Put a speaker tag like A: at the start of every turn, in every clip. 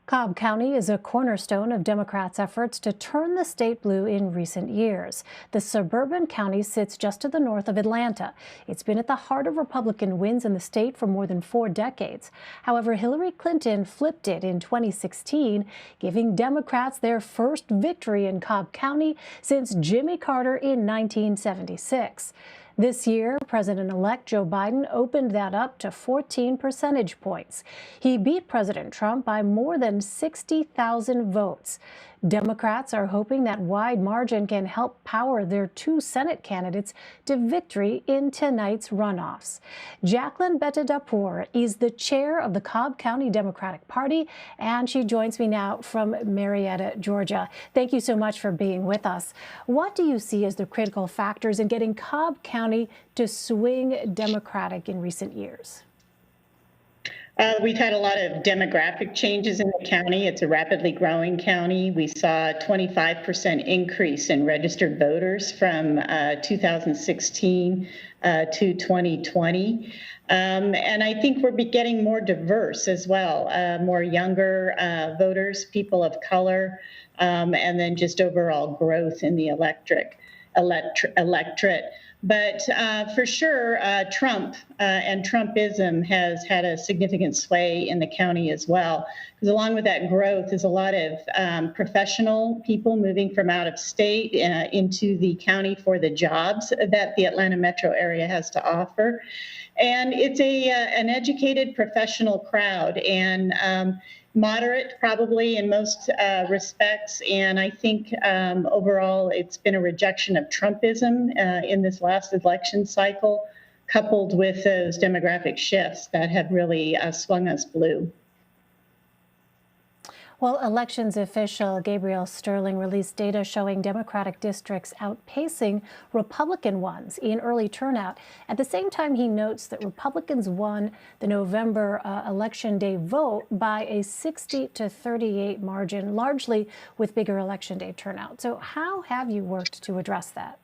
A: Cobb County is a cornerstone of Democrats' efforts to turn the state blue in recent years. The suburban county sits just to the north of Atlanta. It's been at the heart of Republican wins in the state for more than 4 decades. However, Hillary Clinton flipped it in 2016, giving Democrats their first victory in Cobb County since Jimmy Carter in 1976. This year, President-elect Joe Biden opened that up to 14 percentage points. He beat President Trump by more than 60,000 votes. Democrats are hoping that wide margin can help power their 2 Senate candidates to victory in tonight's runoffs. Jacquelyn Bettadapur is the chair of the Cobb County Democratic Party, and she joins me now from Marietta, Georgia. Thank you so much for being with us. What do you see as the critical factors in getting Cobb County to swing Democratic in recent years?
B: We've had a lot of demographic changes in the county. It's a rapidly growing county. We saw a 25% increase in registered voters from 2016 to 2020. And I think we're getting more diverse as well, more younger voters, people of color, and then just overall growth in the electorate. But for sure, Trump and Trumpism has had a significant sway in the county as well, because along with that growth is a lot of professional people moving from out of state into the county for the jobs that the Atlanta metro area has to offer. And it's an educated professional crowd, and moderate probably in most respects. And I think overall it's been a rejection of Trumpism in this last election cycle, coupled with those demographic shifts that have really swung us blue.
A: Well, elections official Gabriel Sterling released data showing Democratic districts outpacing Republican ones in early turnout. At the same time, he notes that Republicans won the November election day vote by a 60-38 margin, largely with bigger election day turnout. So how have you worked to address that?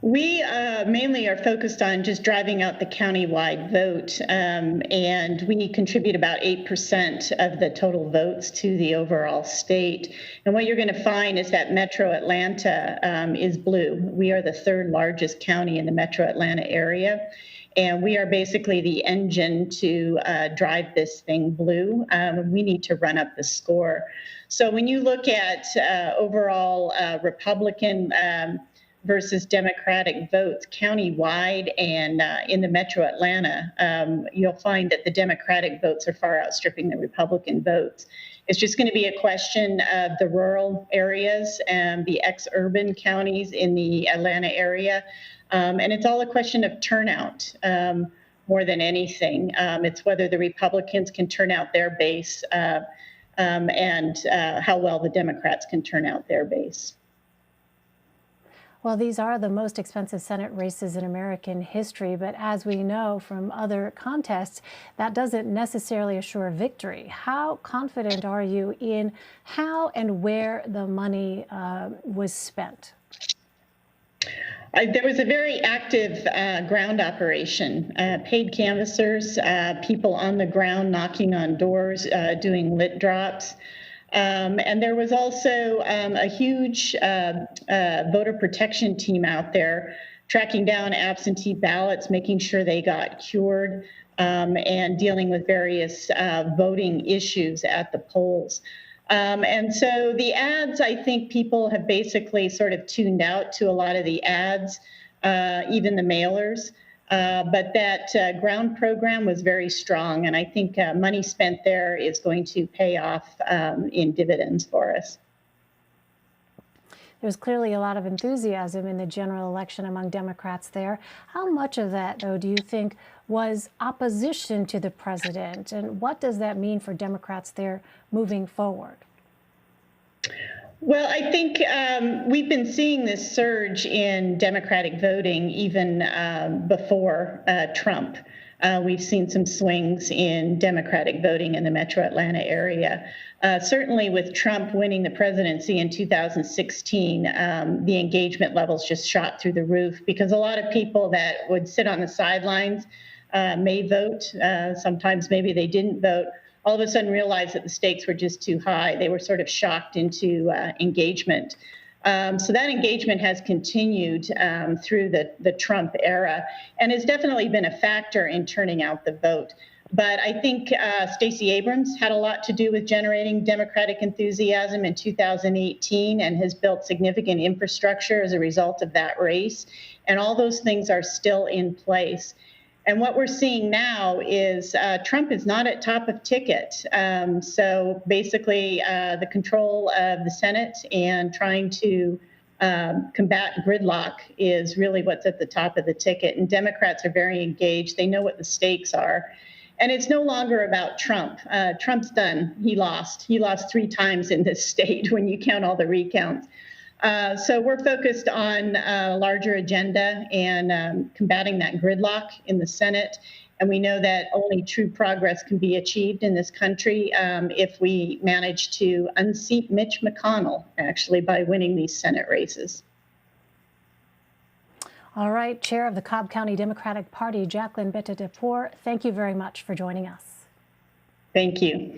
B: We mainly are focused on just driving out the countywide vote, and we contribute about 8% of the total votes to the overall state. And what you're going to find is that Metro Atlanta is blue. We are the 3rd largest county in the Metro Atlanta area, and we are basically the engine to drive this thing blue. We need to run up the score. So when you look at overall Republican versus Democratic votes countywide and in the Metro Atlanta, you'll find that the Democratic votes are far outstripping the Republican votes. It's just going to be a question of the rural areas and the ex-urban counties in the Atlanta area. And it's all a question of turnout more than anything. It's whether the Republicans can turn out their base and how well the Democrats can turn out their base.
A: Well, these are the most expensive Senate races in American history, but as we know from other contests, that doesn't necessarily assure victory. How confident are you in how and where the money was spent?
B: There was a very active ground operation, paid canvassers, people on the ground knocking on doors, doing lit drops. And there was also a huge voter protection team out there tracking down absentee ballots, making sure they got cured, and dealing with various voting issues at the polls. And so the ads, I think people have basically sort of tuned out to a lot of the ads, even the mailers. But that ground program was very strong, and I think money spent there is going to pay off in dividends for us.
A: There's clearly a lot of enthusiasm in the general election among Democrats there. How much of that, though, do you think was opposition to the president, and what does that mean for Democrats there moving forward?
B: Well, I think we've been seeing this surge in Democratic voting even before Trump. We've seen some swings in Democratic voting in the Metro Atlanta area. Certainly with Trump winning the presidency in 2016, the engagement levels just shot through the roof because a lot of people that would sit on the sidelines may vote. Sometimes maybe they didn't vote, all of a sudden realized that the stakes were just too high. They were sort of shocked into engagement. So that engagement has continued through the Trump era and has definitely been a factor in turning out the vote. But I think Stacey Abrams had a lot to do with generating Democratic enthusiasm in 2018 and has built significant infrastructure as a result of that race. And all those things are still in place. And what we're seeing now is Trump is not at top of ticket. So basically, the control of the Senate and trying to combat gridlock is really what's at the top of the ticket. And Democrats are very engaged. They know what the stakes are. And it's no longer about Trump. Trump's done. He lost. He lost 3 times in this state when you count all the recounts. So we're focused on a larger agenda and combating that gridlock in the Senate. And we know that only true progress can be achieved in this country if we manage to unseat Mitch McConnell, actually, by winning these Senate races.
A: All right, Chair of the Cobb County Democratic Party, Jacquelyn Bettadapur, thank you very much for joining us.
B: Thank you.